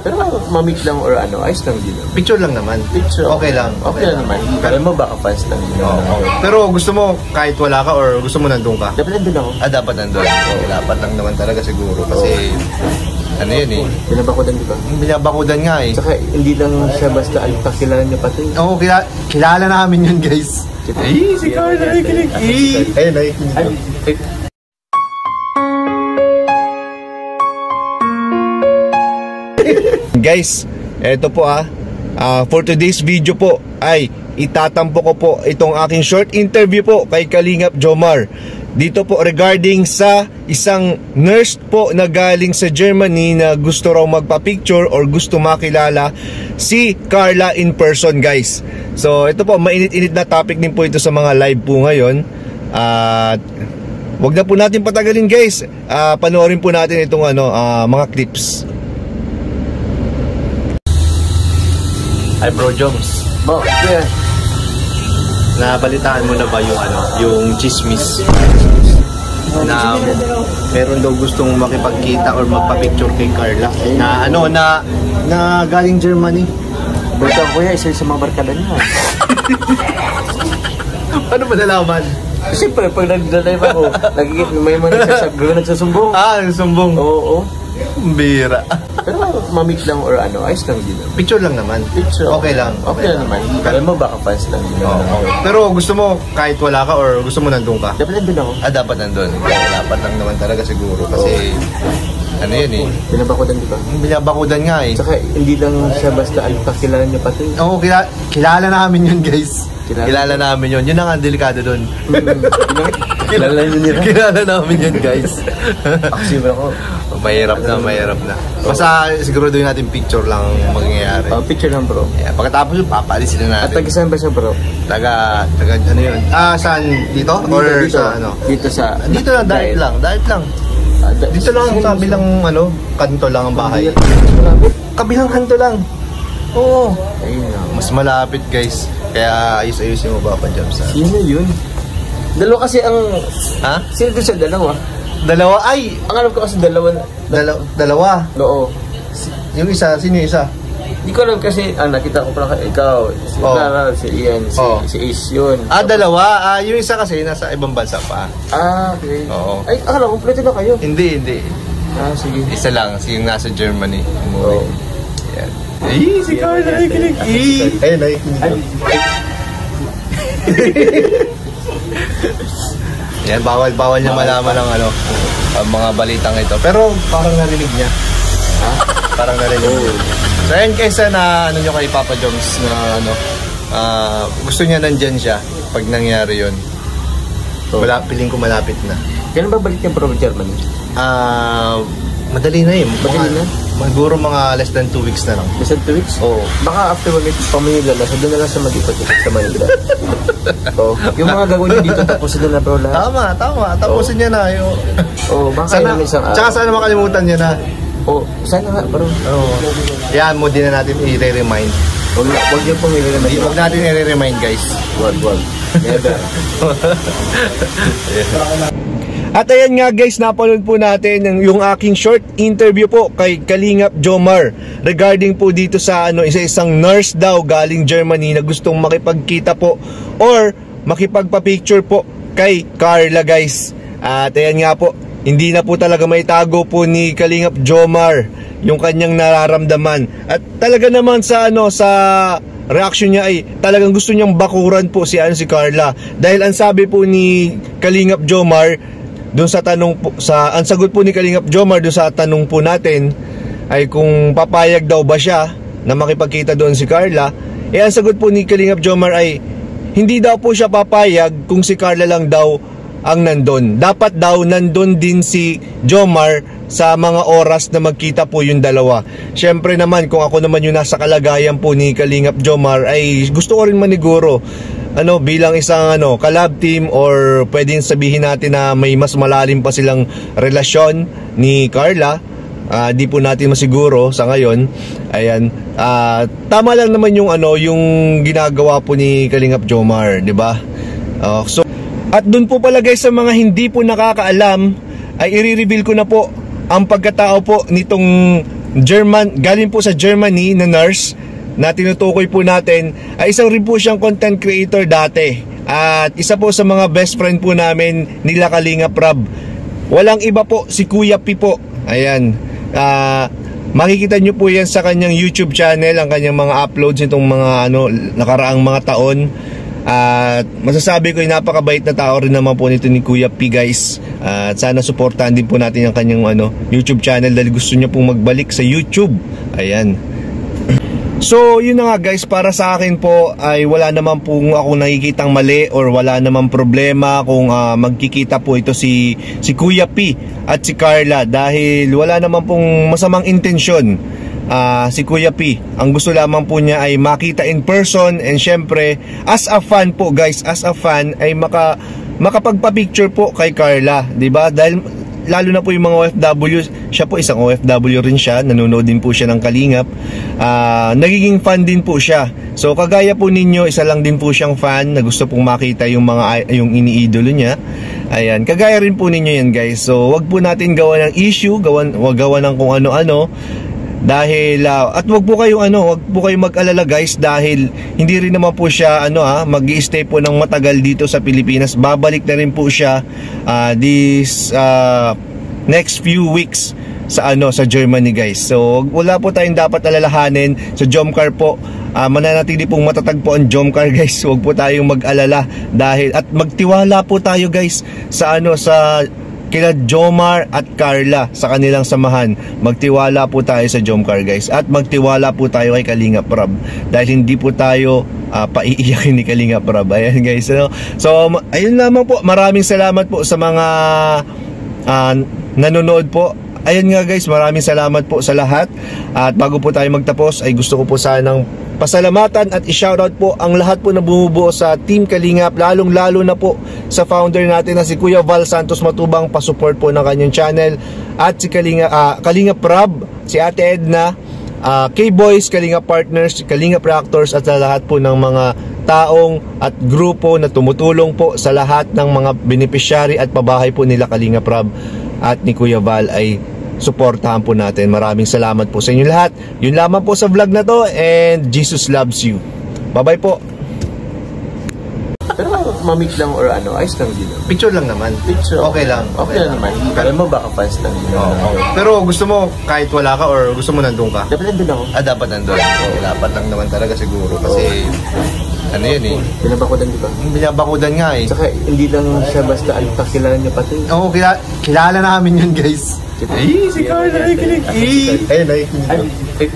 Pero mamit lang or ano, ayos lang din. Picture lang naman. Picture. Okay lang. Okay lang naman. Pero mo baka fans lang din. Okay. Pero gusto mo kahit wala ka or gusto mo nandun ka? Dapat nandun ako. Dapat nandun. Dapat lang naman talaga siguro. Kasi ano yun eh. Binabakudan di ba? Binabakudan nga eh. Saka hindi lang siya basta kakilala niya pati. Oo, kilala namin yun guys. Ay, si Carla nakikinig. Ayun, nakikinig. Guys, eto po for today's video po ay itatampo ko po itong aking short interview po kay Kalingap Jomar. Dito po regarding sa isang nurse po na galing sa Germany na gusto raw magpa-picture or gusto makilala si Carla in person guys. So ito po, mainit-init na topic din po ito sa mga live po ngayon. At wag na po natin patagalin guys. Panoorin po natin itong mga clips. Ay bro Joms. Bo, yeah. Nabalitaan mo na ba yung chismis na meron daw gustong makipagkita or magpa-picture kay Carla na galing Germany? Basta kuya, isa sa mga barkada niya. Ano ba nalaman? Siyempre, pag nag-live ako, may mga nagsusumbong. Nagsusumbong. Oo. Bira. Pero mamit lang or ano, ayos lang din. Picture lang naman. Picture. Okay lang. Okay lang naman. Pero mo baka fans lang din. Pero gusto mo kahit wala ka or gusto mo nandun ka? Dapat nandun ako. Dapat nandun. Dapat lang naman talaga siguro. Kasi ano yun eh. Binabakudan di ba? Binabakudan nga eh. Saka hindi lang siya basta kakilala niya pati. Oo, kilala namin yun guys. Kilala namin yun. Yun ang delikado dun. Kilala niyo nila? Kilala namin yun guys. Actually ako. Mahirap na. Basta siguro doon natin picture lang mangyayari. Picture lang bro. Yeah, pagkatapos yung papaalis na natin. At taga-saan ba siya bro? Taga ano yun? Saan? Dito? Or dito, sa ano? Dito lang, diet lang. Dito lang sa kabilang kanto lang ang bahay. Kabilang kanto lang. Oo. Ayun na. Mas malapit guys. Kaya ayos-ayusin mo ba Jobs? Sino yun? Dalawa kasi ang... Ha? Sino doon siya? Dalawa? Dalawa? Ay! Ang alam ko kasi dalawa. Dalawa? Oo. Yung isa? Sino yung isa? Hindi ko alam kasi, nakita ko pala ikaw. Si Clara, si Ian, si Ace yun. Dalawa. Yung isa kasi nasa ibang bansa pa. Okay. Oo. Ay, akala ko, kompleto na kayo. Hindi. Sige. Isa lang, yung nasa Germany. Oo. Yan. Ay, si Carla nakikinig. Ayun, nakikinig. Yan, bawal niya malaman ang mga balitang ito. Pero parang narinig niya. Parang narinig niya. So ayun kaysa na nyo kay Papa Joms na gusto niya nandyan siya pag nangyari yun. Piling ko malapit na. Kailan ba balik niya from Germany? Madali na eh. Madali na? Siguro mga less than 2 weeks na lang. Less than 2 weeks? Oo. Baka after mag Manila na, so doon na lang siya mag-ipot-ipot sa Manila. Yung mga gagawin niya dito, tapusin na bro lahat. Tama. Tapusin niya na. Baka ilang isang araw. Tsaka sana makalimutan niya na. Sana nga bro. Yan mo din na natin i-remind. Huwag niyo pong i-remind. Huwag natin i-remind guys. Wag. Never. At ayan nga guys, napanood po natin yung aking short interview po kay Kalingap Jomar regarding po dito sa isang nurse daw galing Germany na gustong makipagkita po or makipagpa-picture po kay Carla guys. At ayan nga po, hindi na po talaga may tago po ni Kalingap Jomar yung kanyang nararamdaman. At talaga naman sa reaction niya ay talagang gusto niyang bakuran po si Carla. Dahil ang sabi po ni Kalingap Jomar doon sa tanong po, ang sagot po ni Kalingap Jomar doon sa tanong po natin ay kung papayag daw ba siya na makipagkita doon si Carla. Ang sagot po ni Kalingap Jomar ay hindi daw po siya papayag kung si Carla lang daw ang nandun. Dapat daw nandun din si Jomar sa mga oras na magkita po yung dalawa. Syempre naman kung ako naman yung nasa kalagayan po ni Kalingap Jomar ay gusto ko rin maniguro bilang isang collab team or pwedeng sabihin natin na may mas malalim pa silang relasyon ni Carla. Di po natin masiguro sa ngayon. Ayan, tama lang naman yung yung ginagawa po ni Kalingap Jomar, di ba? At dun po pala guys, sa mga hindi po nakakaalam ay i-reveal ko na po ang pagkatao po nitong galing po sa Germany na nurse na tinutukoy po natin, ay isang rin po siyang content creator dati. At isa po sa mga best friend po namin nila Kalingap Rab. Walang iba po, si Kuya P po. Ayan. Makikita nyo po yan sa kanyang YouTube channel, ang kanyang mga uploads nitong mga nakaraang mga taon. At masasabi ko, napakabait na tao rin naman po nito ni Kuya P, guys. At sana suportahan din po natin ang kanyang YouTube channel dahil gusto niya pong magbalik sa YouTube. Ayan. So yun na nga guys, para sa akin po ay wala naman po ako nakikitang mali or wala naman problema kung magkikita po ito si Kuya P at si Carla, dahil wala naman pong masamang intensyon. Si Kuya P, ang gusto lamang po niya ay makita in person, and syempre as a fan po guys, as a fan ay makapagpa-picture po kay Carla, 'di ba? Dahil lalo na po yung mga OFW, siya po isang OFW rin siya, nanonood din po siya ng Kalingap. Nagiging fan din po siya. So kagaya po ninyo, isa lang din po siyang fan na gusto pong makita yung yung iniidolo niya. Ayan, kagaya rin po ninyo yan guys. So wag po natin gawa ng issue, wag gawa ng kung ano-ano. Dahil at wag po kayong mag-alala guys, dahil hindi rin naman po siya magi-stay po ng matagal dito sa Pilipinas. Babalik na rin po siya this next few weeks sa Germany guys. So wala po tayong dapat alalahanin sa Jomcar po. Mananatili pong matatag po ang Jomcar guys. Wag po tayong mag-alala, dahil at magtiwala po tayo guys sa kila Jomar at Carla, sa kanilang samahan. Magtiwala po tayo sa Jomcar guys, at magtiwala po tayo kay Kalingap Rab, dahil hindi po tayo paiiyakin ni Kalingap Rab. Ayan guys, so ayun lamang po. Maraming salamat po sa mga nanonood po. Ayun nga guys, maraming salamat po sa lahat. At bago po tayo magtapos, ay gusto ko po sanang pasalamatan at i-shoutout po ang lahat po na bumubuo sa Team Kalingap, lalong-lalo na po sa founder natin na si Kuya Val Santos Matubang, pa-support po ng kanyang channel, at si Kalingap Rab, si Ate Edna, K-Boys, Kalingap Partners, Kalingap Reactors, at sa lahat po ng mga taong at grupo na tumutulong po sa lahat ng mga beneficiary at pabahay po nila Kalingap Rab at ni Kuya Val, ay suportahan po natin. Maraming salamat po sa inyo lahat. Yun lamang po sa vlog na to, and Jesus loves you. Bye-bye po. Pero mamik lang or ayos lang din. Picture lang naman. Picture. Okay lang. Okay lang naman. Pero mo baka fans lang din. Pero gusto mo kahit wala ka, or gusto mo nandun ka? Dapat nandun ako. Dapat nandun. Dapat lang naman talaga siguro. Kasi yun eh. Binabakudan, di ba? Binabakudan nga eh. Saka hindi lang siya basta kakilala niya pati. Oo, kilala namin yun guys. Si Carla nakikinig. Ayun, nakikinig.